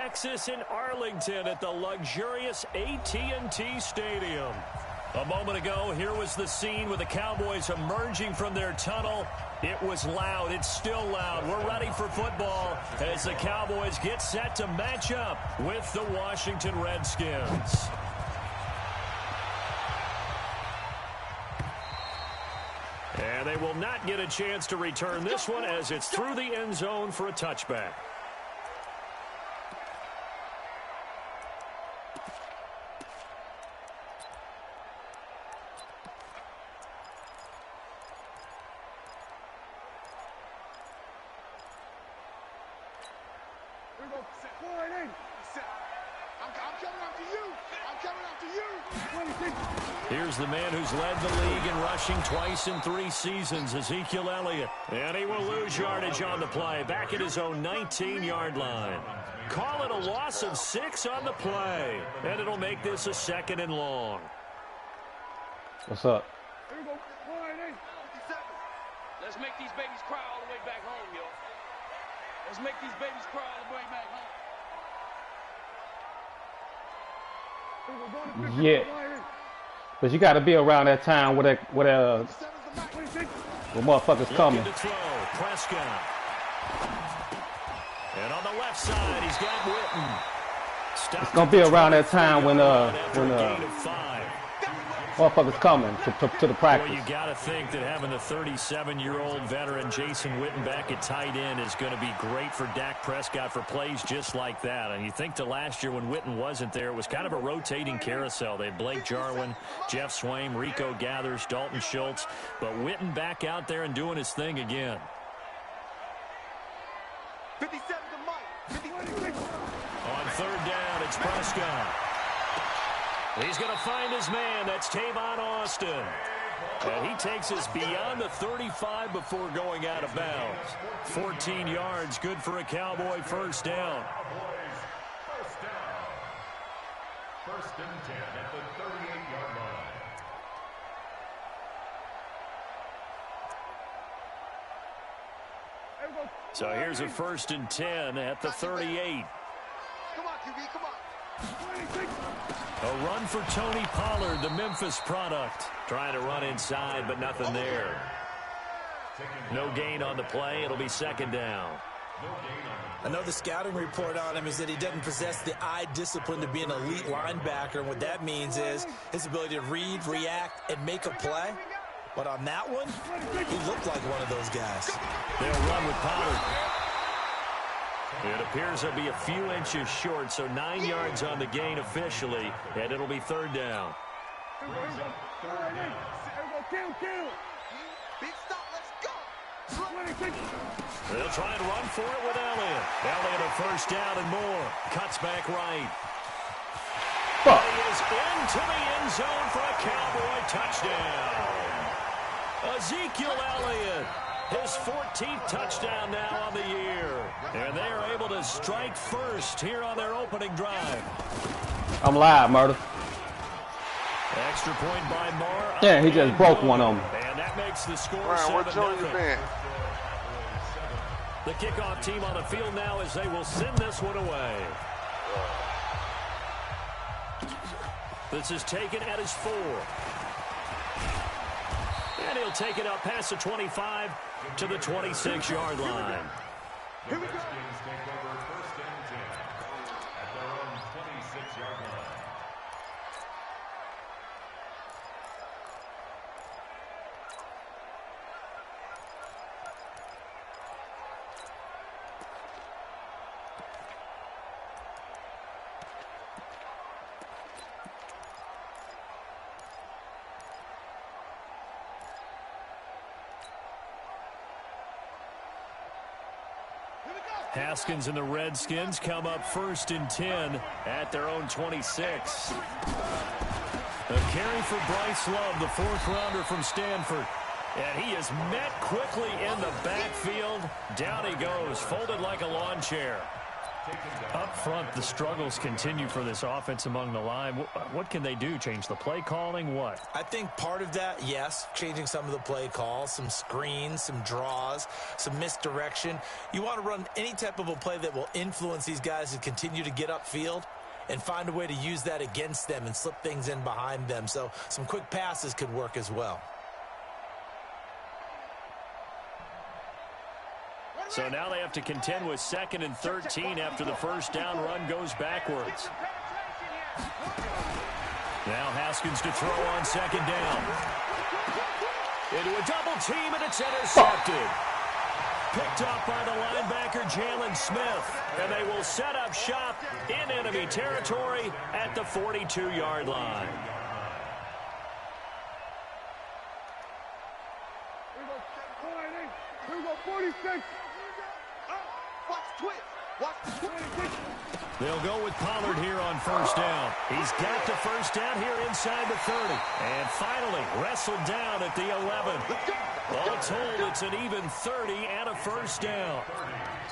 Texas in Arlington at the luxurious AT&T Stadium. A moment ago, here was the scene with the Cowboys emerging from their tunnel. It was loud. It's still loud. We're ready for football as the Cowboys get set to match up with the Washington Redskins. And they will not get a chance to return this one as it's through the end zone for a touchback. Here's the man who's led the league in rushing twice in 3 seasons, Ezekiel Elliott. And he will lose yardage on the play, back at his own 19-yard line. Call it a loss of 6 on the play, and it'll make this a 2nd and long. What's up? Here we go. Let's make these babies cry all the way back home, yo. Let's make these babies cry all the way back home. Yeah. But you got to be around that time where motherfuckers coming. Prescott. And on the left side, he's got Witten. It's gonna be around that time when motherfuckers coming to the practice. Well, you got to think that having the 37-year-old veteran Jason Witten back at tight end is going to be great for Dak Prescott for plays just like that. And you think to last year when Witten wasn't there, it was kind of a rotating carousel. They had Blake Jarwin, Jeff Swaim, Rico Gathers, Dalton Schultz. But Witten back out there and doing his thing again. 57 to Mike. On 3rd down, it's Prescott. He's going to find his man. That's Tavon Austin. And he takes us beyond the 35 before going out of bounds. 14 yards, good for a Cowboy first down. First and 10 at the 38-yard line. So here's a 1st and 10 at the 38. Come on, QB, come on. A run for Tony Pollard, the Memphis product. Trying to run inside, but nothing there. No gain on the play. It'll be 2nd down. Another scouting report on him is that he doesn't possess the eye discipline to be an elite linebacker. And what that means is his ability to read, react, and make a play. But on that one, he looked like one of those guys. They'll run with Pollard. It appears they'll be a few inches short, so 9 yards on the gain officially, and it'll be 3rd down. They'll try and run for it with Elliott. Elliott a 1st down and more. Cuts back right. He is into the end zone for a Cowboy touchdown. Ezekiel Elliott. His 14th touchdown now on the year. And they are able to strike first here on their opening drive. I'm live, Murder. Extra point by Moore. Yeah, he just broke one of them. And that makes the score Ryan, 7-0. The kickoff team on the field now as they will send this one away. This is taken at his 4. And he'll take it up past the 25 to the 26-yard line. The Redskins take over 1st and 10 at their own 26-yard line. Haskins and the Redskins come up 1st and 10 at their own 26. A carry for Bryce Love, the 4th-rounder from Stanford. And he is met quickly in the backfield. Down he goes, folded like a lawn chair. Up front, the struggles continue for this offense among the line. What can they do? Change the play calling? What? I think part of that, yes, changing some of the play calls, some screens, some draws, some misdirection. You want to run any type of a play that will influence these guys to continue to get upfield and find a way to use that against them and slip things in behind them. So some quick passes could work as well. So now they have to contend with 2nd and 13 after the first down run goes backwards. Now Haskins to throw on 2nd down. Into a double team, and it's intercepted. Picked up by the linebacker, Jalen Smith. And they will set up shop in enemy territory at the 42-yard line. Here we go, 46. Watch twist. Watch the twist. They'll go with Pollard here on first down. He's got the first down here inside the 30. And finally wrestled down at the 11. All told, it's an even 30 and a first down.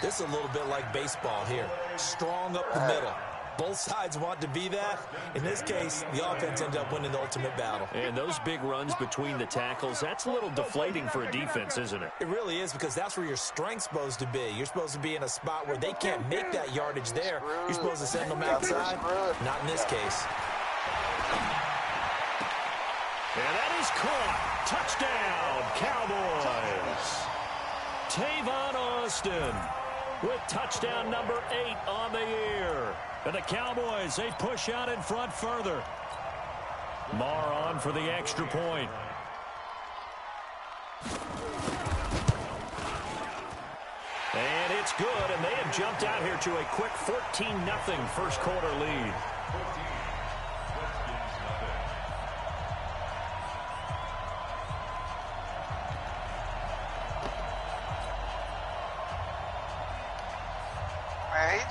This is a little bit like baseball here. Strong up the middle. Both sides want to be that. In this case, the offense ended up winning the ultimate battle. And those big runs between the tackles, that's a little deflating for a defense, isn't it? It really is, because that's where your strength's supposed to be. You're supposed to be in a spot where they can't make that yardage there. You're supposed to send them outside. Not in this case. And that is caught. Touchdown, Cowboys. Tavon Austin with touchdown number 8 on the year. And the Cowboys, they push out in front further. Marr on for the extra point. And it's good, and they have jumped out here to a quick 14-0 first quarter lead.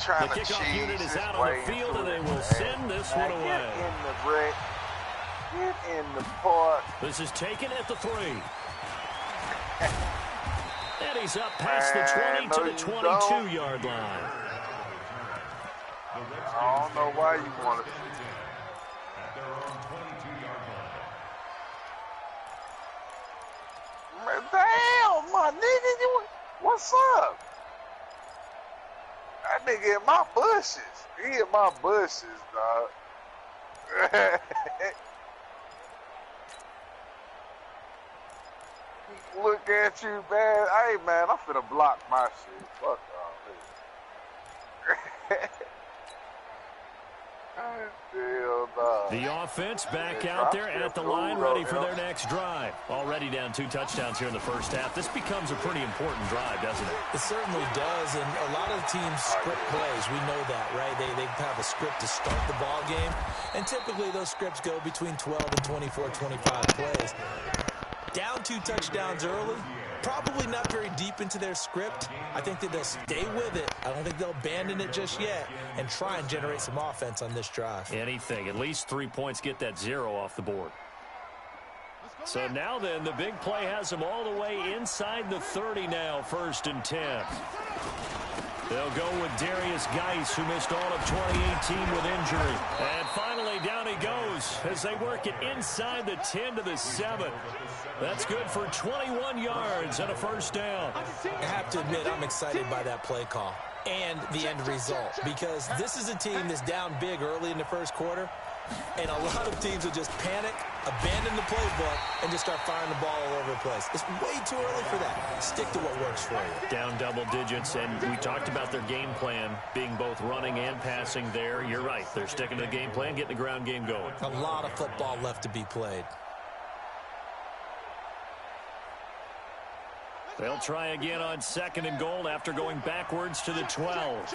Trying the to kickoff unit is his out on way the field, and they into will it, send this one away. Get in the break. Get in the part. This is taken at the 3. And he's up past the 20 to the 22-yard line. I don't know why you want to. Damn, my nigga, what's up? That nigga in my bushes. He in my bushes, dog. Look at you, man. Hey, man, I'm finna block my shit. Fuck all this. The offense back out there at the line, ready for their next drive. Already down 2 touchdowns here in the first half. This becomes a pretty important drive, doesn't it? It certainly does, and a lot of teams script plays. We know that, right? They have a script to start the ball game, and typically those scripts go between 12 and 24, 25 plays. Down 2 touchdowns early, probably not very deep into their script. I think that they'll stay with it. I don't think they'll abandon it just yet and try and generate some offense on this drive. Anything. At least 3 points, get that 0 off the board. So now then, the big play has them all the way inside the 30 now, 1st and 10. They'll go with Darius Geis, who missed all of 2018 with injury. And finally, down he goes as they work it inside the 10 to the 7. That's good for 21 yards and a first down. I have to admit, I'm excited by that play call and the end result, because this is a team that's down big early in the first quarter, and a lot of teams will just panic, abandon the playbook, and just start firing the ball all over the place. It's way too early for that. Stick to what works for you. Down double digits, and we talked about their game plan being both running and passing there. You're right. They're sticking to the game plan, getting the ground game going. A lot of football left to be played. They'll try again on 2nd and goal after going backwards to the 12.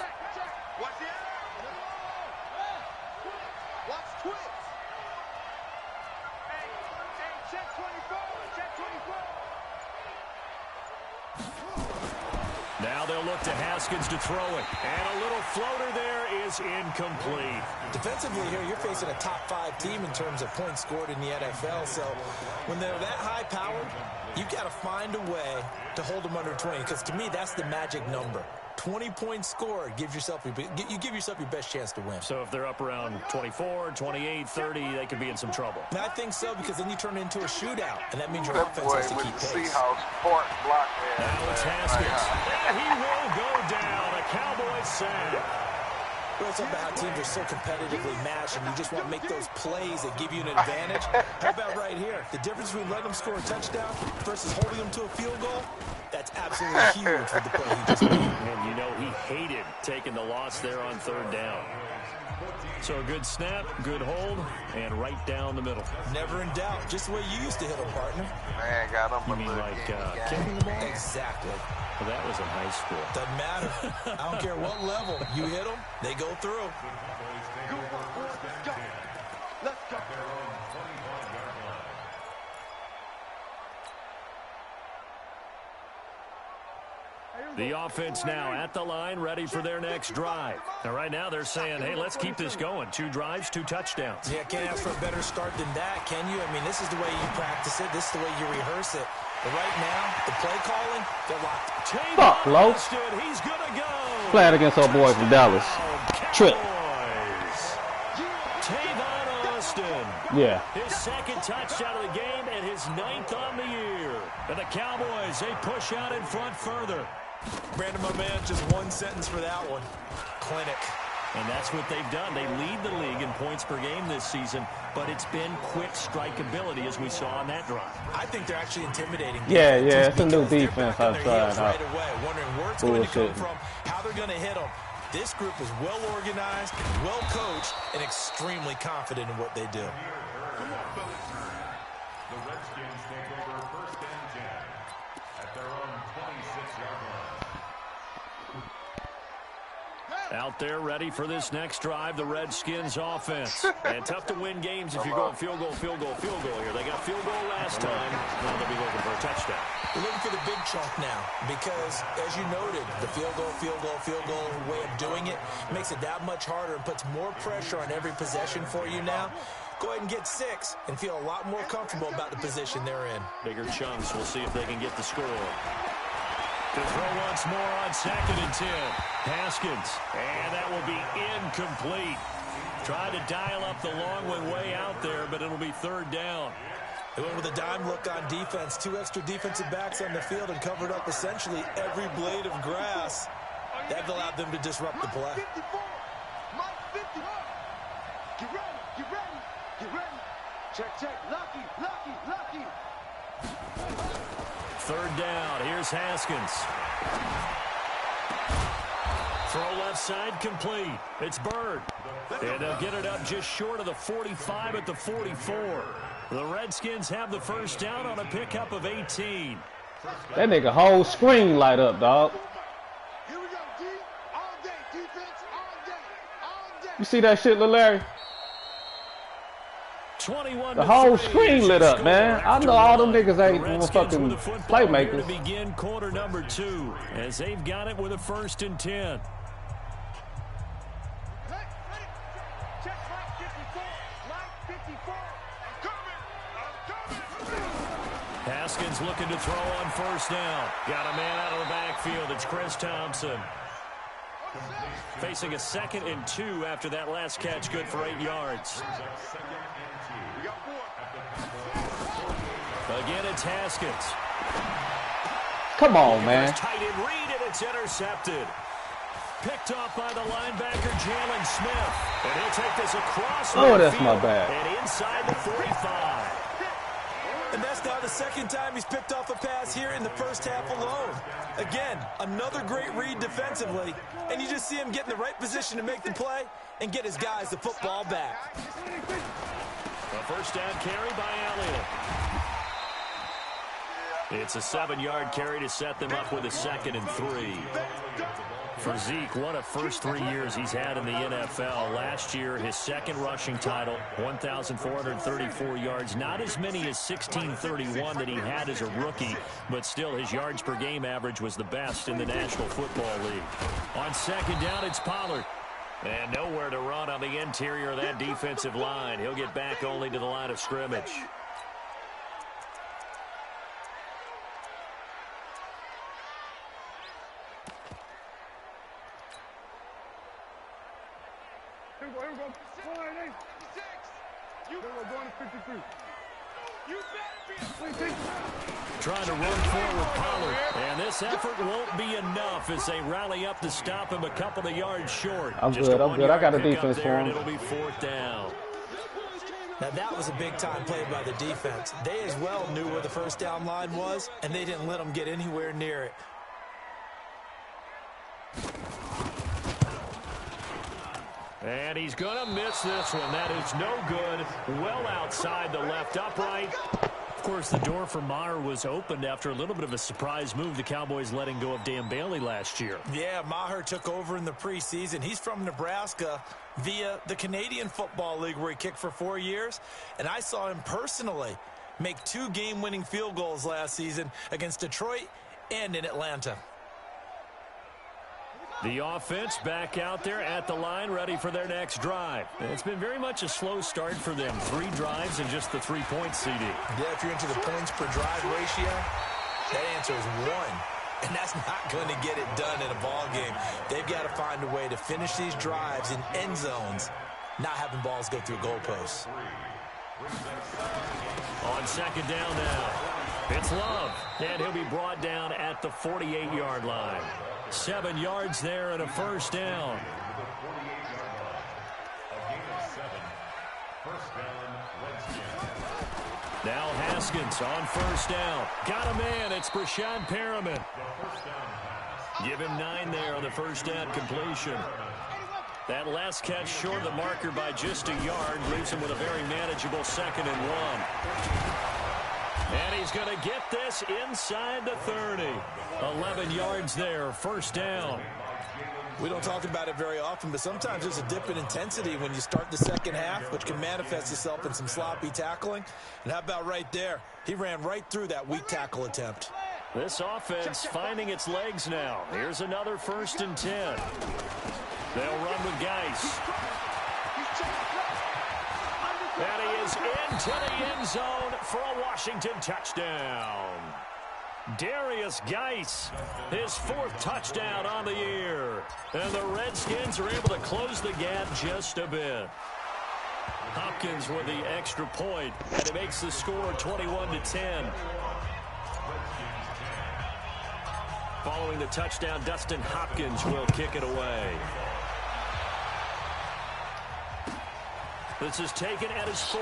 Now they'll look to Haskins to throw it. And a little floater there is incomplete. Defensively here, you're facing a top 5 team in terms of points scored in the NFL. So when they're that high-powered, you've got to find a way to hold them under 20. Because to me, that's the magic number. 20-point score gives yourself you give yourself your best chance to win. So if they're up around 24, 28, 30, they could be in some trouble. And I think so, because then you turn it into a shootout, and that means your That offense boy has to with keep the pace. Seahawks port block there. Now it's Haskins. And he will go down. A Cowboys sack. Well, it's about how teams are so competitively matched, and you just want to make those plays that give you an advantage. How about right here? The difference between letting them score a touchdown versus holding them to a field goal, that's absolutely huge for the play he just made. And you know he hated taking the loss there on third down. So a good snap, good hold, and right down the middle. Never in doubt. Just the way you used to hit them, partner. Man, got him. You mean like kicking the ball? Exactly. Well, that was in high school. Doesn't matter. I don't care what level. You hit them, they go through. Let's go. The offense now at the line, ready for their next drive. Now, right now, they're saying, hey, let's keep this going. 2 drives, 2 touchdowns. Yeah, can't ask for a better start than that, can you? I mean, this is the way you practice it. This is the way you rehearse it. But right now, the play calling, they're locked. Fuck, Low. He's going to go. Playing against our boy from Dallas. Trip. Tavon Austin. Yeah. His second touchdown of the game and his 9th on the year. And the Cowboys, they push out in front further. Brandon, my man, just one sentence for that one. Clinic. And that's what they've done. They lead the league in points per game this season, but it's been quick strikeability as we saw on that drive. I think they're actually intimidating. Yeah, it's a new defense I've tried out. Right away, wondering where it's going to come from, how they're going to hit them. This group is well organized, well coached, and extremely confident in what they do. The Redskins take over 1st and 10 at their own 26-yard line. Out there ready for this next drive, the Redskins offense. And tough to win games if you're going field goal, field goal, field goal here. They got field goal last time. Now they'll be looking for a touchdown. We're looking for the big chunk now because, as you noted, the field goal way of doing it makes it that much harder and puts more pressure on every possession for you now. Go ahead and get 6 and feel a lot more comfortable about the position they're in. Bigger chunks. We'll see if they can get the score. To throw once more on 2nd and 10. Haskins. And that will be incomplete. Tried to dial up the long one way out there, but it'll be 3rd down. They went with a dime look on defense. 2 extra defensive backs on the field and covered up essentially every blade of grass. That allowed them to disrupt the play. 54. Mike 50. Get ready. Get ready. Get ready. Check, check. Lucky. 3rd down. Here's Haskins. Throw left side complete. It's Bird. And they'll get it up just short of the 45 at the 44. The Redskins have the 1st down on a pickup of 18. That nigga whole screen light up, dog. Here we go, D. All day. Defense all day. All day. You see that shit, Lil Larry? 21 The whole screen lit up, man. I know all them niggas ain't fucking playmakers. To begin quarter number 2 as they've got it with a 1st and 10. Check Mike 54. Mike 54. I'm coming. Haskins looking to throw on 1st down. Got a man out of the backfield. It's Chris Thompson. Facing a 2nd and 2 after that last catch, good for 8 yards. Again, it's Haskins. Come on, man. Tight end read, and it's intercepted. Picked off by the linebacker, Jalen Smith. And he'll take this across the Oh, that's field my bad. and inside the 45. And that's now the 2nd time he's picked off a pass here in the 1st half alone. Again, another great read defensively, and you just see him get in the right position to make the play and get his guys the football back. A 1st down carry by Elliott. It's a 7-yard carry to set them up with a 2nd and 3. For Zeke, what a first 3 years he's had in the NFL. Last year, his 2nd rushing title, 1,434 yards. Not as many as 1,631 that he had as a rookie, but still his yards per game average was the best in the National Football League. On 2nd down, it's Pollard. And nowhere to run on the interior of that defensive line. He'll get back only to the line of scrimmage. Trying to run forward Pollard. And this effort won't be enough as they rally up to stop him a couple of yards short. I'm good. I got a defense for him. It'll be 4th down. Now, that was a big-time play by the defense. They as well knew where the first down line was, and they didn't let them get anywhere near it. And he's going to miss this one. That is no good. Well outside the left upright. Of course, the door for Maher was opened after a little bit of a surprise move. The Cowboys letting go of Dan Bailey last year. Yeah, Maher took over in the preseason. He's from Nebraska via the Canadian Football League where he kicked for 4 years. And I saw him personally make 2 game-winning field goals last season against Detroit and in Atlanta. The offense back out there at the line, ready for their next drive. It's been very much a slow start for them. 3 drives and just the 3-point CD. Yeah, if you're into the points per drive ratio, that answer is 1. And that's not going to get it done in a ball game. They've got to find a way to finish these drives in end zones, not having balls go through goalposts. On 2nd down now, it's Love. And he'll be brought down at the 48-yard line. 7 yards there and a 1st down. Now Haskins on 1st down. Got a man. It's Brashad Perriman. Give him 9 there on the 1st down completion. That last catch short of the marker by just a yard leaves him with a very manageable 2nd and 1. And he's going to get this inside the 30. 11 yards there, 1st down. We don't talk about it very often, but sometimes there's a dip in intensity when you start the second half, which can manifest itself in some sloppy tackling. And how about right there? He ran right through that weak tackle attempt. This offense finding its legs now. Here's another 1st and 10. They'll run with Geis. And he is into the end zone for a Washington touchdown. Darius Geis, his 4th touchdown on the year. And the Redskins are able to close the gap just a bit. Hopkins with the extra point, and it makes the score 21-10. Following the touchdown, Dustin Hopkins will kick it away. This is taken at his 4.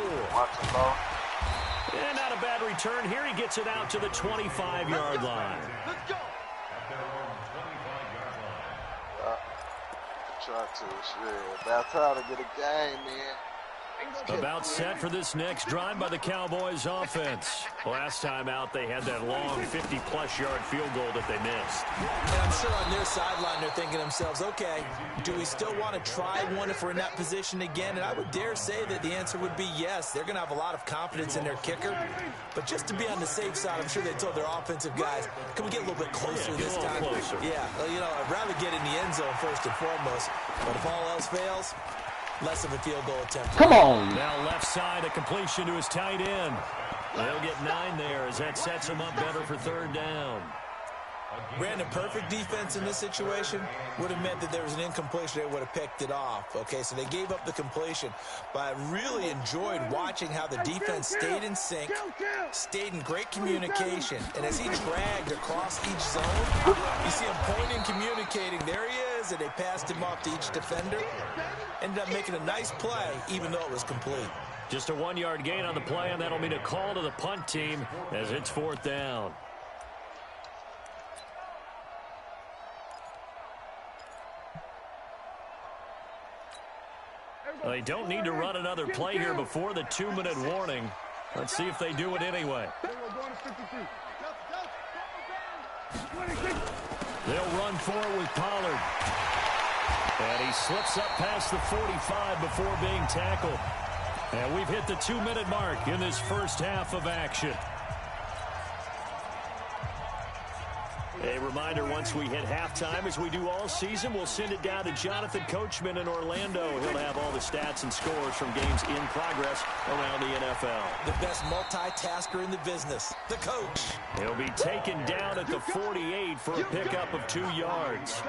And not a bad return here. He gets it out to the 25-yard line. Let's go. Try to, shit. About time to get a game, man. About set for this next drive by the Cowboys offense. Last time out, they had that long 50-plus yard field goal that they missed. And I'm sure on their sideline, they're thinking to themselves, okay, do we still want to try one if we're in that position again? And I would dare say that the answer would be yes. They're going to have a lot of confidence in their kicker. But just to be on the safe side, I'm sure they told their offensive guys, can we get a little bit closer this time? Closer. Yeah, well, you know, I'd rather get in the end zone first and foremost. But if all else fails, less of a field goal attempt. Come on. Now left side, a completion to his tight end. They'll get 9 there as that sets him up better for 3rd down. Brandon, perfect defense in this situation would have meant that there was an incompletion. They would have picked it off. Okay, so they gave up the completion. But I really enjoyed watching how the defense stayed in sync, stayed in great communication. And as he dragged across each zone, you see him pointing, communicating. There he is, and they passed him off to each defender. Ended up making a nice play, even though it was complete. Just a 1-yard gain on the play, and that'll mean a call to the punt team as it's 4th down. They don't need to run another play here before the 2-minute warning. Let's see if they do it anyway. They'll run for it with Pollard. And he slips up past the 45 before being tackled. And we've hit the 2-minute mark in this first half of action. A reminder, once we hit halftime, as we do all season, we'll send it down to Jonathan Coachman in Orlando. He'll have all the stats and scores from games in progress around the NFL. The best multitasker in the business, the coach. He'll be taken down at the 48 for a pickup of 2 yards.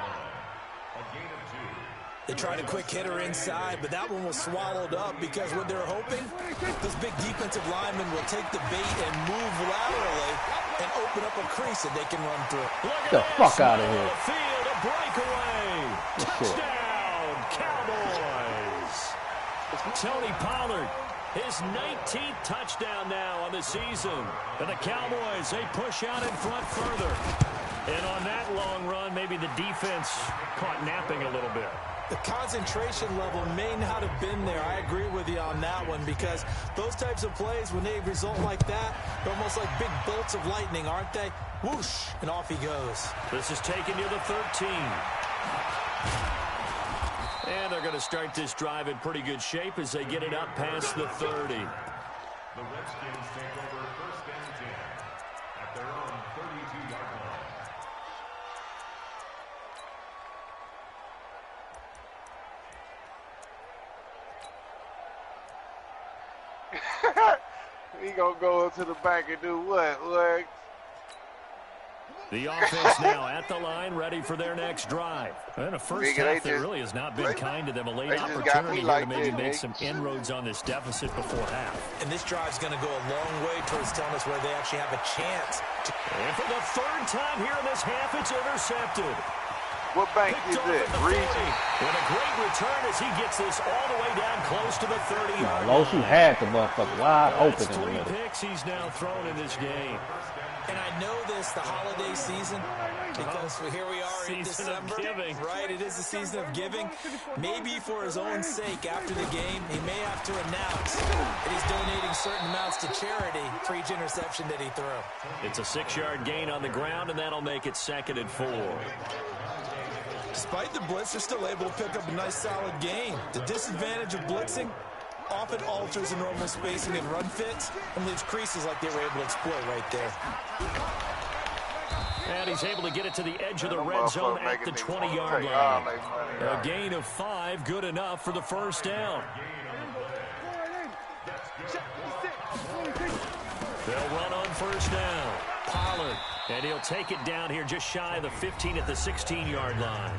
They tried a quick hitter inside, but that one was swallowed up because what they're hoping, this big defensive lineman will take the bait and move laterally and open up a crease that they can run through. Get the fuck out of here. Field, a breakaway. Touchdown, Cowboys. Tony Pollard, his 19th touchdown now on the season. And the Cowboys, they push out in front further. And on that long run, maybe the defense caught napping a little bit. The concentration level may not have been there. I agree with you on that one because those types of plays, when they result like that, they're almost like big bolts of lightning, aren't they? Whoosh, and off he goes. This is taken near the 13. And they're going to start this drive in pretty good shape as they get it up past the 30. The Redskins take over first and 10 at their own 32-yard line. He gonna go into the bank and do what? Like, The offense now at the line, ready for their next drive. And a first half that really has not been kind to them. A late opportunity here to maybe make some inroads on this deficit before half. And this drive's going to go a long way towards telling us where they actually have a chance. And for the third time here in this half, it's intercepted. what bank is it? Reed. With a great return as he gets this all the way down close to the 30-yard line. Losu had the motherfucker wide open. That's 3 picks he's now thrown in this game. And I know this, the holiday season, because here we are in December. Giving. Right, it is the season of giving. Maybe for his own sake after the game, he may have to announce that he's donating certain amounts to charity for each interception that he threw. It's a 6-yard gain on the ground, and that'll make it 2nd and 4. Despite the blitz, they're still able to pick up a nice solid gain. The disadvantage of blitzing often alters the normal spacing and run fits and leaves creases like they were able to exploit right there. And he's able to get it to the edge of the red zone at the 20-yard line. A gain of 5, good enough for the first down. They'll run on first down. Pollard, and he'll take it down here just shy of the 15 at the 16-yard line.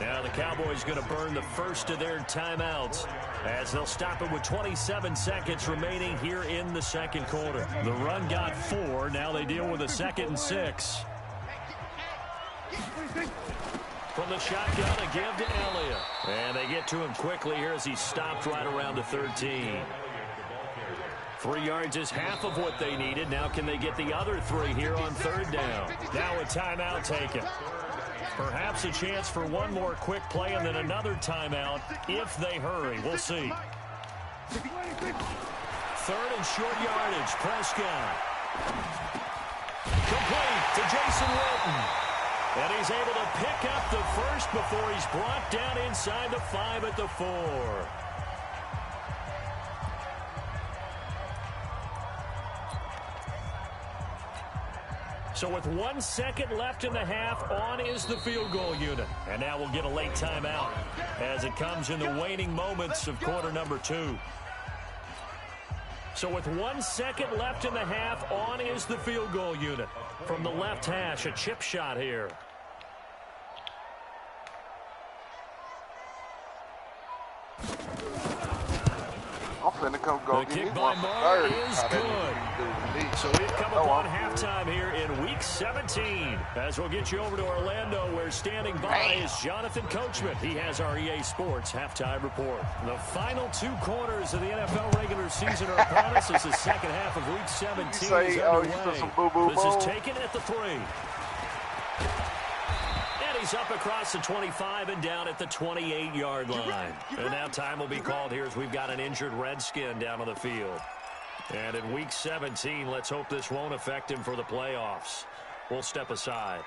Now the Cowboys going to burn the first of their timeouts as they'll stop it with 27 seconds remaining here in the second quarter. The run got 4. Now they deal with a 2nd and 6. From the shotgun, a give to Elliott. And they get to him quickly here as he stopped right around the 13. 3 yards is half of what they needed. Now can they get the other 3 here on third down? Now a timeout taken. Perhaps a chance for one more quick play and then another timeout if they hurry. We'll see. 3rd and short yardage. Prescott. Complete to Jason Witten. And he's able to pick up the first before he's brought down inside the 5 at the 4. So with 1 second left in the half, on is the field goal unit. And now we'll get a late timeout as it comes in the waning moments of quarter number 2. So with 1 second left in the half, on is the field goal unit. From the left hash, a chip shot here. I'm finna come go The get me kick by one for Marr 30. is good. So we've come upon halftime here in Week 17. As we'll get you over to Orlando, where standing by is Jonathan Coachman. He has our EA Sports halftime report. The final 2 quarters of the NFL regular season are upon us as the second half of Week 17 is underway. This is taken at the 3. He's up across the 25 and down at the 28-yard line. And now time will be called here as we've got an injured Redskin down on the field. And in Week 17, let's hope this won't affect him for the playoffs. We'll step aside.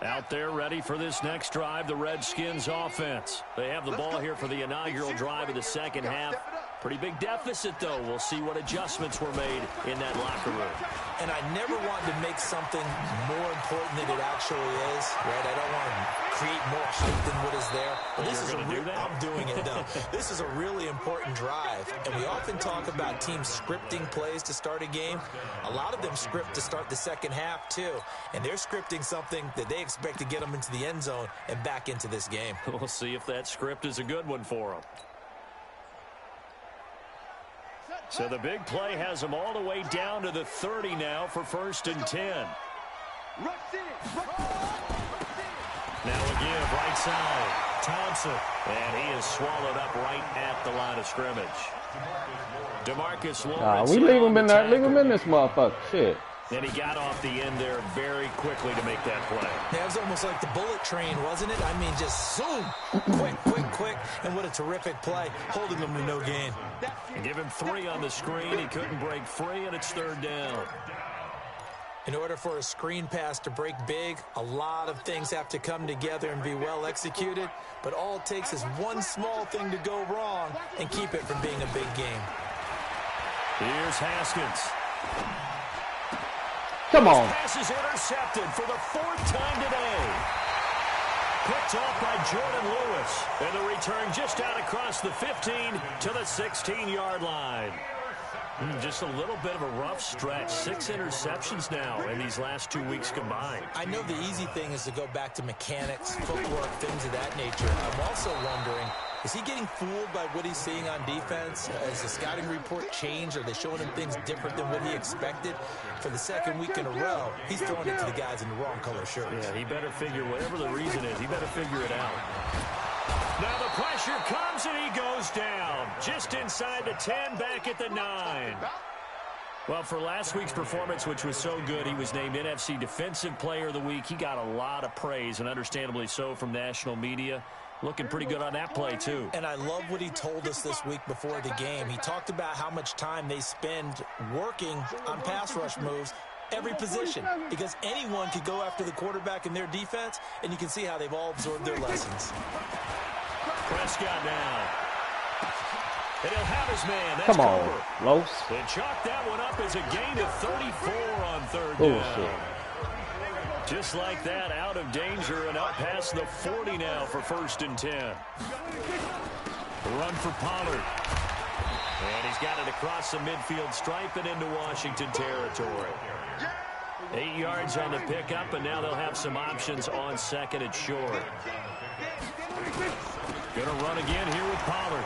Out there ready for this next drive, the Redskins offense. They have the ball here for the inaugural drive of the second half. Pretty big deficit, though. We'll see what adjustments were made in that locker room. And I never want to make something more important than it actually is, right? I don't want to create more hype than what is there. But this is I'm doing it, though. This is a really important drive. And we often talk about teams scripting plays to start a game. A lot of them script to start the second half, too. And they're scripting something that they expect to get them into the end zone and back into this game. We'll see if that script is a good one for them. So the big play has them all the way down to the 30 now for 1st and 10. Now again, right side, Thompson. And he is swallowed up right at the line of scrimmage. DeMarcus Lawrence. We leave him in there. Leave him in this motherfucker. Shit. And he got off the end there very quickly to make that play. Yeah, it was almost like the bullet train, wasn't it? I mean, just zoom. Quick. And what a terrific play, holding him to no gain. Give him 3 on the screen. He couldn't break free, and it's 3rd down. In order for a screen pass to break big, a lot of things have to come together and be well executed. But all it takes is one small thing to go wrong and keep it from being a big game. Here's Haskins. Come on. This pass is intercepted for the 4th time today. Picked off by Jordan Lewis. And the return just out across the 15 to the 16-yard line. Just a little bit of a rough stretch. 6 interceptions now in these last 2 weeks combined. I know the easy thing is to go back to mechanics, footwork, things of that nature. I'm also wondering, is he getting fooled by what he's seeing on defense? Has the scouting report changed? Are they showing him things different than what he expected? For the 2nd week in a row, he's throwing it to the guys in the wrong color shirts. Yeah, he better figure, whatever the reason is, he better figure it out. Now the pressure comes and he goes down. Just inside the 10, back at the 9. Well, for last week's performance, which was so good, he was named NFC Defensive Player of the Week. He got a lot of praise, and understandably so, from national media. Looking pretty good on that play, too. And I love what he told us this week before the game. He talked about how much time they spend working on pass rush moves, every position, because anyone could go after the quarterback in their defense, and you can see how they've all absorbed their lessons. Prescott now. And he'll have his man. That's Come on, Cooper. Los. And chalk that one up as a gain of 34 on 3rd Bullshit. down. Just like that, out of danger and out past the 40 now for 1st and 10. Run for Pollard. And he's got it across the midfield stripe and into Washington territory. 8 yards on the pickup, and now they'll have some options on 2nd and short. Going to run again here with Pollard.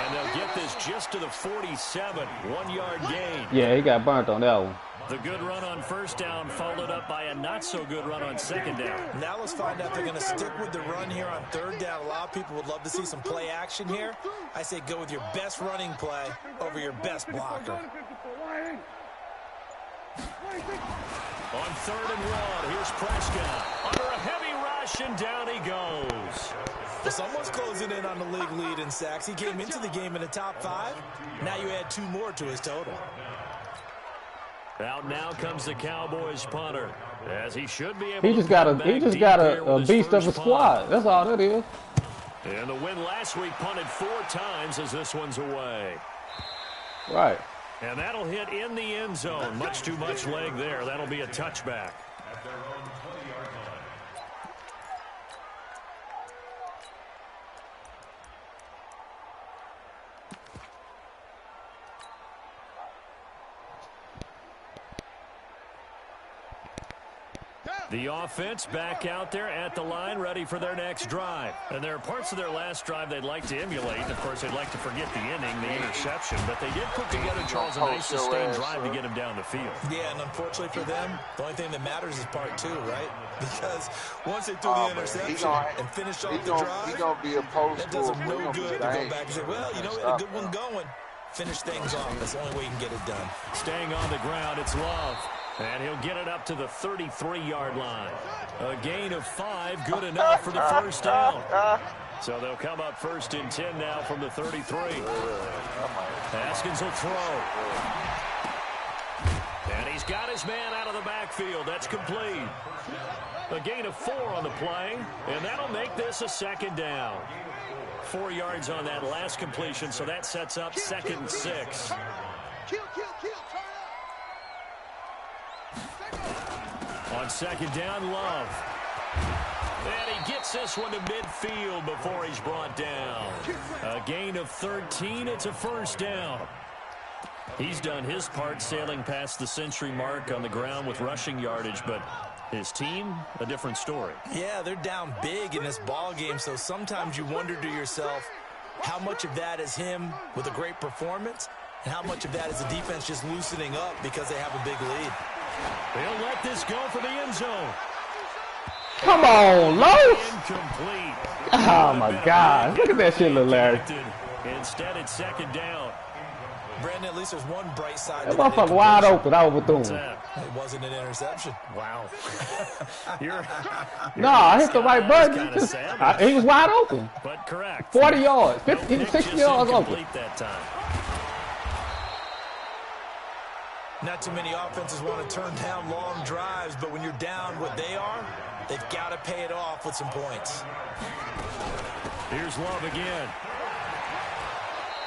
And they'll get this just to the 47. 1-yard gain. Yeah, he got burnt on that one. The good run on 1st down followed up by a not-so-good run on 2nd down. Now let's find out if they're going to stick with the run here on 3rd down. A lot of people would love to see some play action here. I say go with your best running play over your best blocker. On 3rd and 1, here's Prescott. Under a heavy rush, and down he goes. Well, someone's closing in on the league lead in sacks. He came into the game in the top 5. Now you add 2 more to his total. Out now comes the Cowboys punter, as he should be able He just got a beast of a squad. That's all that is. And the win last week punted 4 times as this one's away. Right. And that'll hit in the end zone. Much too much leg there. That'll be a touchback. At their own 20-yard line. The offense back out there at the line, ready for their next drive. And there are parts of their last drive they'd like to emulate. And, of course, they'd like to forget the inning, the interception. But they did put together, Charles, a nice sustained drive to get him down the field. Yeah, and unfortunately for them, the only thing that matters is part 2, right? Because once they threw the interception and finished off the drive, that does them no good to go back and say, well, you know, we had a good one going. Finish things off. That's the only way you can get it done. Staying on the ground, it's Love. And he'll get it up to the 33-yard line. A gain of 5, good enough for the 1st down. So they'll come up 1st and 10 now from the 33. Haskins will throw. And he's got his man out of the backfield. That's complete. A gain of 4 on the play, and that'll make this a 2nd down. 4 yards on that last completion, so that sets up 2nd and 6. Kill, turn up. On 2nd down, Love. And he gets this one to midfield before he's brought down. A gain of 13. It's a 1st down. He's done his part sailing past the century mark on the ground with rushing yardage, but his team, a different story. Yeah, they're down big in this ball game, so sometimes you wonder to yourself how much of that is him with a great performance and how much of that is the defense just loosening up because they have a big lead. They'll let this go for the end zone. Come on, Los! Incomplete. Oh, my God. Look at that shit, little Larry. Instead, it's 2nd down. Brandon, at least there's one bright side. That motherfucker wide open. I overthrew him. It wasn't an interception. Wow. No, I hit the right button. He was wide open. But correct. 40 yards. 50, 60 yards open. That time. Not too many offenses want to turn down long drives, but when you're down what they are, they've got to pay it off with some points. Here's Love again.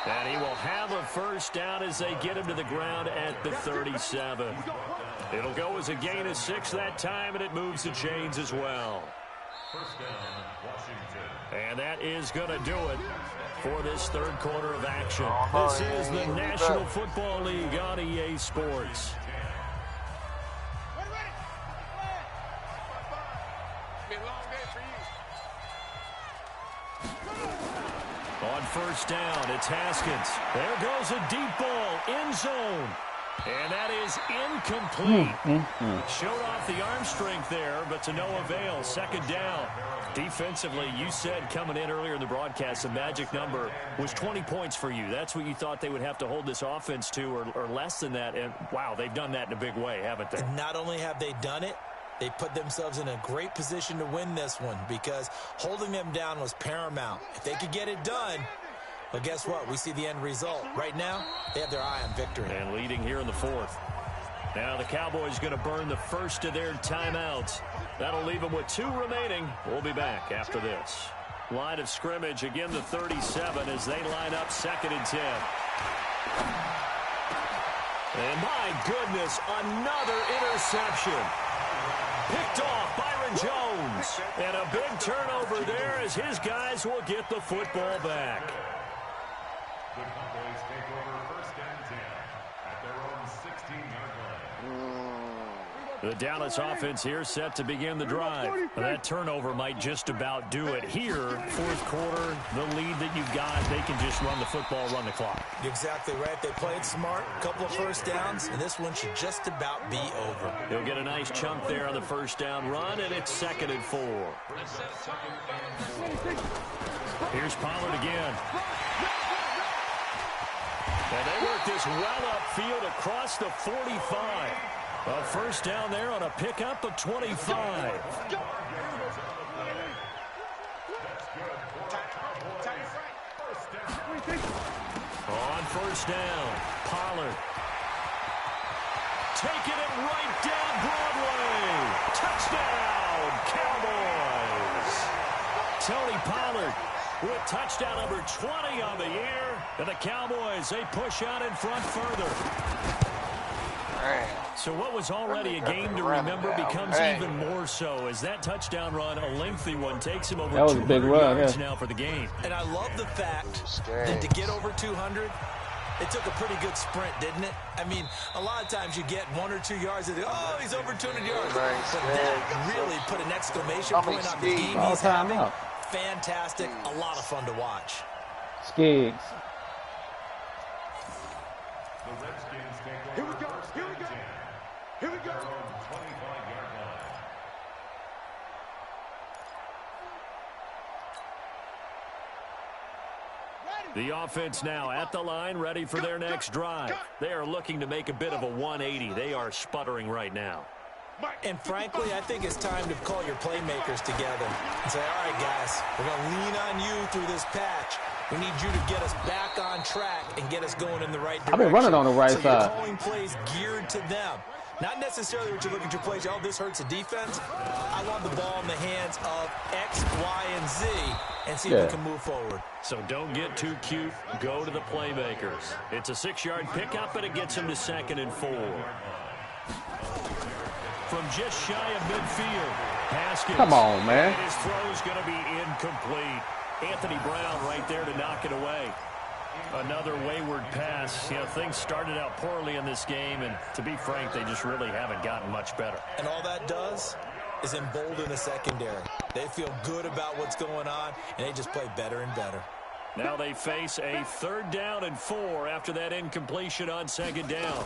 And he will have a 1st down as they get him to the ground at the 37. It'll go as a gain of 6 that time, and it moves the chains as well. 1st down, Washington. And that is going to do it for this 3rd quarter of action. This is the National Football League on EA Sports. On 1st down, it's Haskins. There goes a deep ball, end zone. And that is incomplete. Showed off the arm strength there, but to no avail. 2nd down. Defensively, you said coming in earlier in the broadcast, the magic number was 20 points for you. That's what you thought they would have to hold this offense to, or less than that. And, wow, they've done that in a big way, haven't they? And not only have they done it, they put themselves in a great position to win this one because holding them down was paramount. If they could get it done, well, guess what? We see the end result. Right now, they have their eye on victory. And leading here in the 4th. Now the Cowboys going to burn the first of their timeouts. That'll leave them with 2 remaining. We'll be back after this. Line of scrimmage, again the 37 as they line up 2nd and 10. And my goodness, another interception. Picked off Byron Jones. And a big turnover there as his guys will get the football back. The Cowboys take over 1st and 10 at their own 16-yard line. The Dallas offense here set to begin the drive. That turnover might just about do it. Here, 4th quarter, the lead that you've got, they can just run the football, run the clock. You're exactly right. They played smart, a couple of 1st downs, and this one should just about be over. He'll get a nice chunk there on the 1st down run, and it's 2nd and 4. Here's Pollard again. And they work this well upfield across the 45. A 1st down there on a pickup of 25. On 1st down, Pollard. Taking it right down Broadway. Touchdown, Cowboys. Tony Pollard with touchdown number 20 on the year. And the Cowboys, they push out in front further. So what was already a game to remember becomes even more so as that touchdown run, a lengthy one, takes him over 200 yards now for the game. And I love the fact that to get over 200, it took a pretty good sprint, didn't it? I mean, a lot of times you get 1 or 2 yards and oh, he's over 200 yards. But that really put an exclamation point on the game he's having. Fantastic, a lot of fun to watch. Skiggs. The Redskins take Here we over go. 1st Here we and go. 10 Here we at go. their own 25-yard line. The offense now at the line, ready for their next drive. They are looking to make a bit of a 180. They are sputtering right now. And frankly, I think it's time to call your playmakers together and say, all right, guys, we're going to lean on you through this patch. We need you to get us back on track and get us going in the right direction. I've been running on the right so side. you're calling plays geared to them. Not necessarily what you look at your plays, oh, this hurts the defense. I want the ball in the hands of X, Y, and Z and see if we can move forward. So don't get too cute. Go to the playmakers. It's a 6-yard pickup, and it gets him to 2nd and 4. From just shy of midfield, Haskins. Come on, man. And his throw's going to be incomplete. Anthony Brown right there to knock it away. Another wayward pass. You know, things started out poorly in this game, and to be frank, they just really haven't gotten much better. And all that does is embolden the secondary. They feel good about what's going on, and they just play better and better. Now they face a 3rd down and 4 after that incompletion on 2nd down.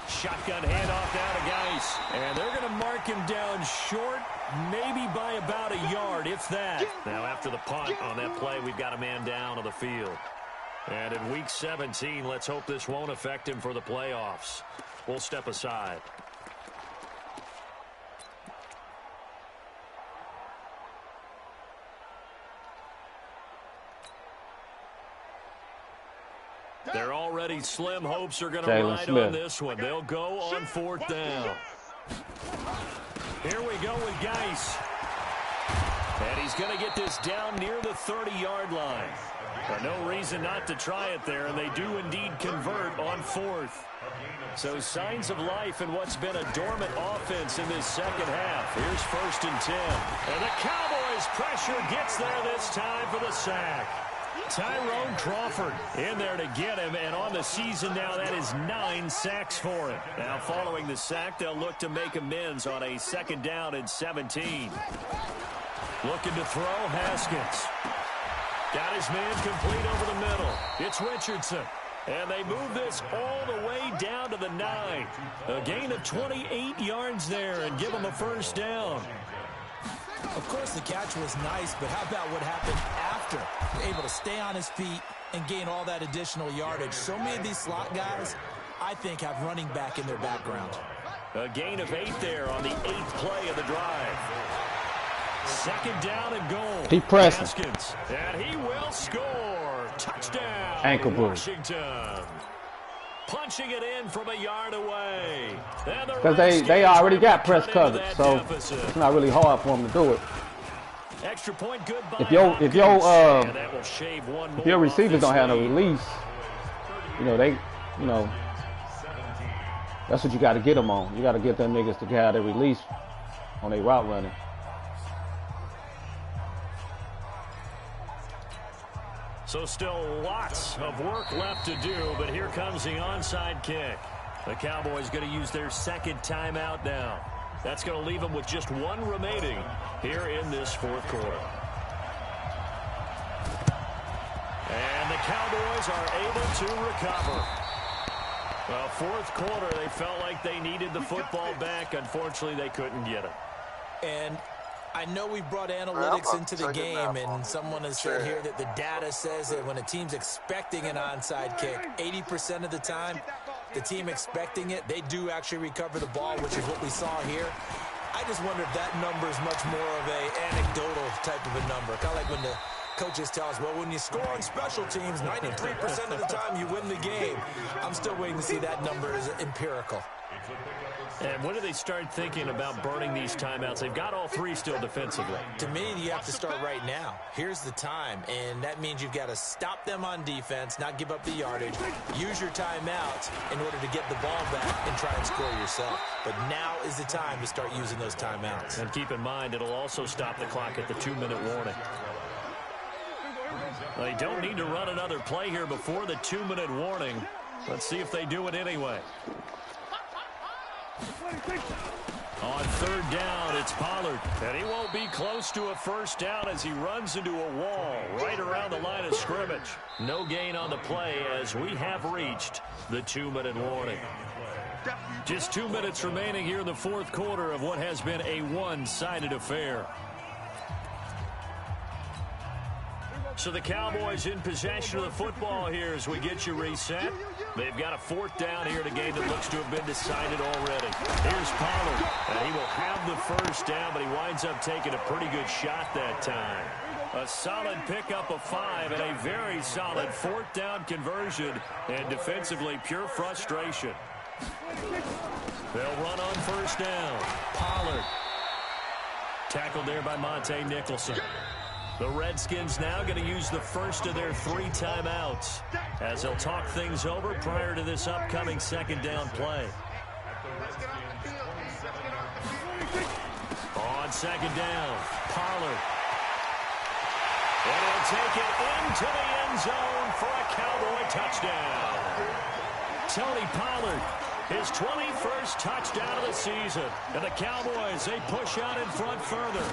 Shotgun handoff now to Geis. And they're going to mark him down short, maybe by about a yard, if that. Now after the punt on that play, we've got a man down on the field. And in Week 17, let's hope this won't affect him for the playoffs. We'll step aside. Their already slim hopes are going to ride on this one. They'll go on 4th down. Here we go with Geis. And he's going to get this down near the 30-yard line. No reason not to try it there, and they do indeed convert on 4th. So signs of life in what's been a dormant offense in this 2nd half. Here's 1st and 10. And the Cowboys' pressure gets there this time for the sack. Tyrone Crawford in there to get him, and on the season now, that is 9 sacks for him. Now, following the sack, they'll look to make amends on a 2nd down and 17. Looking to throw, Haskins. Got his man complete over the middle. It's Richardson. And they move this all the way down to the 9. A gain of 28 yards there and give him a 1st down. Of course, the catch was nice, but how about what happened after? Able to stay on his feet and gain all that additional yardage. So many of these slot guys, I think, have running back in their background. A gain of 8 there on the 8th play of the drive. 2nd down and goal. Keep pressing. Haskins, and he will score. Touchdown, ankle boost. Washington. Punching it in from a yard away. Because they already got press coverage, so it's not really hard for them to do it. Extra point good by if your receivers don't have no release, that's what you got to get them on. You got to get them niggas to have their release on their route running. So still lots of work left to do, but here comes the onside kick. The Cowboys going to use their 2nd timeout now. That's going to leave them with just 1 remaining here in this 4th quarter. And the Cowboys are able to recover. Well, 4th quarter, they felt like they needed the football back. Unfortunately, they couldn't get it. And I know we brought analytics into the game, and someone has said here that the data says that when a team's expecting an onside kick, 80% of the time, the team expecting it, they do actually recover the ball, which is what we saw here. I just wonder if that number is much more of an anecdotal type of a number. Kind of like when the coaches tell us, well, when you score on special teams, 93% of the time you win the game. I'm still waiting to see that number as empirical. And when do they start thinking about burning these timeouts? They've got all 3 still defensively. To me, you have to start right now. Here's the time, and that means you've got to stop them on defense, not give up the yardage, use your timeouts in order to get the ball back and try and score yourself. But now is the time to start using those timeouts. And keep in mind, it'll also stop the clock at the 2-minute warning. They don't need to run another play here before the 2-minute warning. Let's see if they do it anyway. On 3rd down, it's Pollard. And he won't be close to a 1st down as he runs into a wall right around the line of scrimmage. No gain on the play as we have reached the 2-minute warning. Just 2 minutes remaining here in the 4th quarter of what has been a one-sided affair. So the Cowboys in possession of the football here as we get you reset. They've got a 4th down here in a game that looks to have been decided already. Here's Pollard, and he will have the 1st down, but he winds up taking a pretty good shot that time. A solid pickup of 5 and a very solid 4th down conversion, and defensively pure frustration. They'll run on first down. Pollard. Tackled there by Monte Nicholson. The Redskins now going to use the first of their 3 timeouts as they'll talk things over prior to this upcoming second down play. On second down, Pollard. And he'll take it into the end zone for a Cowboy touchdown. Tony Pollard, his 21st touchdown of the season. And the Cowboys, they push out in front further.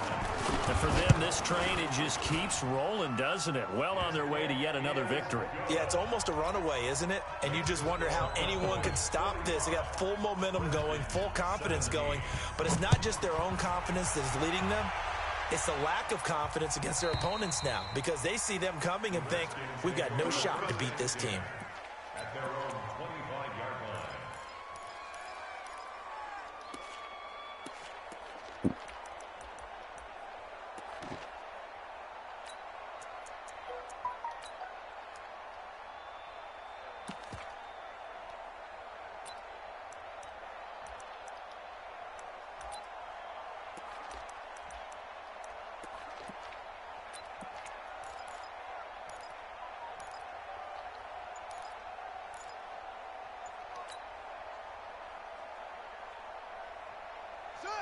And for them, this train, it just keeps rolling, doesn't it? Well on their way to yet another victory. Yeah, it's almost a runaway, isn't it? And you just wonder how anyone could stop this. They got full momentum going, full confidence going. But it's not just their own confidence that is leading them. It's the lack of confidence against their opponents now because they see them coming and think, we've got no shot to beat this team. At their own 25-yard line.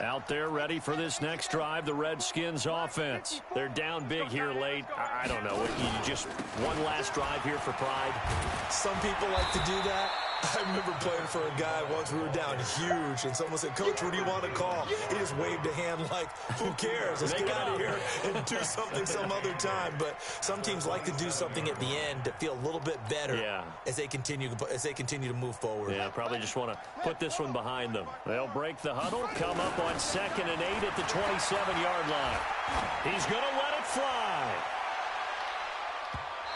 Out there ready for this next drive, the Redskins offense. They're down big here late. I don't know. You just one last drive here for pride. Some people like to do that. I remember playing for a guy once. We were down huge, and someone said, Coach, what do you want to call? He just waved a hand like, who cares? Let's get out of here and do something some other time. But some teams like to do something at the end to feel a little bit better as they continue to move forward. Yeah, probably just want to put this one behind them. They'll break the huddle, come up on 2nd and 8 at the 27-yard line. He's going to let it fly.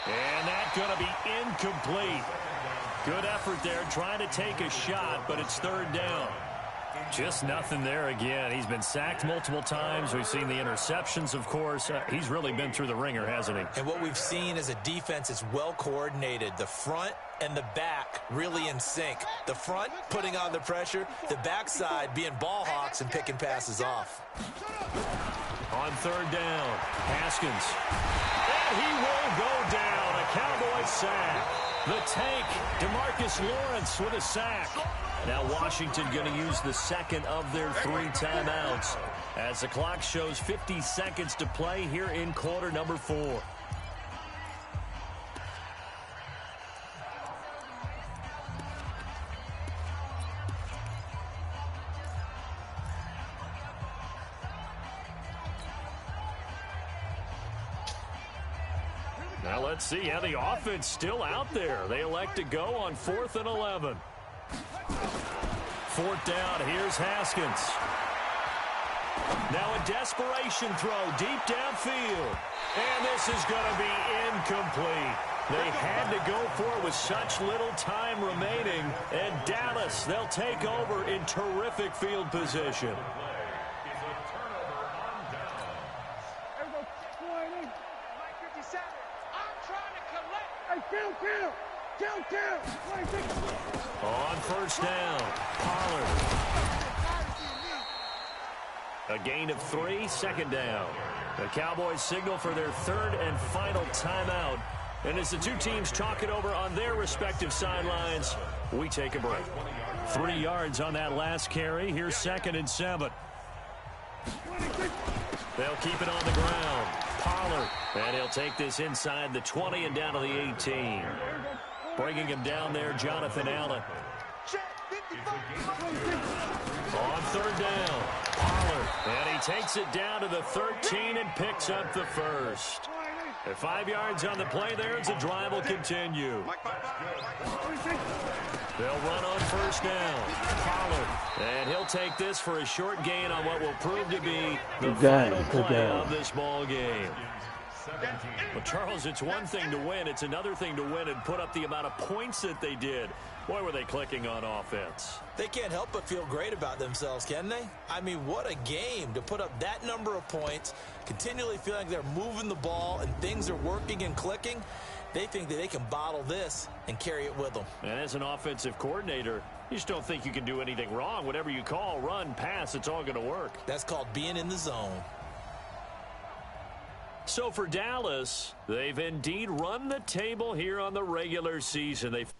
And that's going to be incomplete. Good effort there, trying to take a shot, but it's 3rd down. Just nothing there again. He's been sacked multiple times. We've seen the interceptions, of course. He's really been through the ringer, hasn't he? And what we've seen is a defense that's well coordinated. The front and the back really in sync. The front putting on the pressure, the backside being ball hawks and picking passes off. On 3rd down, Haskins. And he will go down. A Cowboy sack. The tank, DeMarcus Lawrence with a sack. Now Washington going to use the second of their 3 timeouts as the clock shows 50 seconds to play here in quarter number 4. Now let's see how the offense still out there. They elect to go on 4th and 11. 4th down, here's Haskins. Now a desperation throw deep downfield. And this is going to be incomplete. They had to go for it with such little time remaining. And Dallas, they'll take over in terrific field position. On 1st down, Pollard. A gain of 3, 2nd down. The Cowboys signal for their 3rd and final timeout. And as the two teams talk it over on their respective sidelines, we take a break. 3 yards on that last carry. Here's 2nd and 7. They'll keep it on the ground. Pollard. And he'll take this inside the 20 and down to the 18. Bringing him down there, Jonathan Allen. On 3rd down, Pollard. And he takes it down to the 13 and picks up the first. At 5 yards on the play there as the drive will continue. They'll run on 1st down. Pollard. And he'll take this for a short gain on what will prove to be the final play of this ball game. Well, Charles, it's one thing to win. It's another thing to win and put up the amount of points that they did. Boy, were they clicking on offense. They can't help but feel great about themselves, can they? I mean, what a game to put up that number of points, continually feeling like they're moving the ball and things are working and clicking. They think that they can bottle this and carry it with them. And as an offensive coordinator, you just don't think you can do anything wrong. Whatever you call, run, pass, it's all going to work. That's called being in the zone. So for Dallas, they've indeed run the table here on the regular season. They've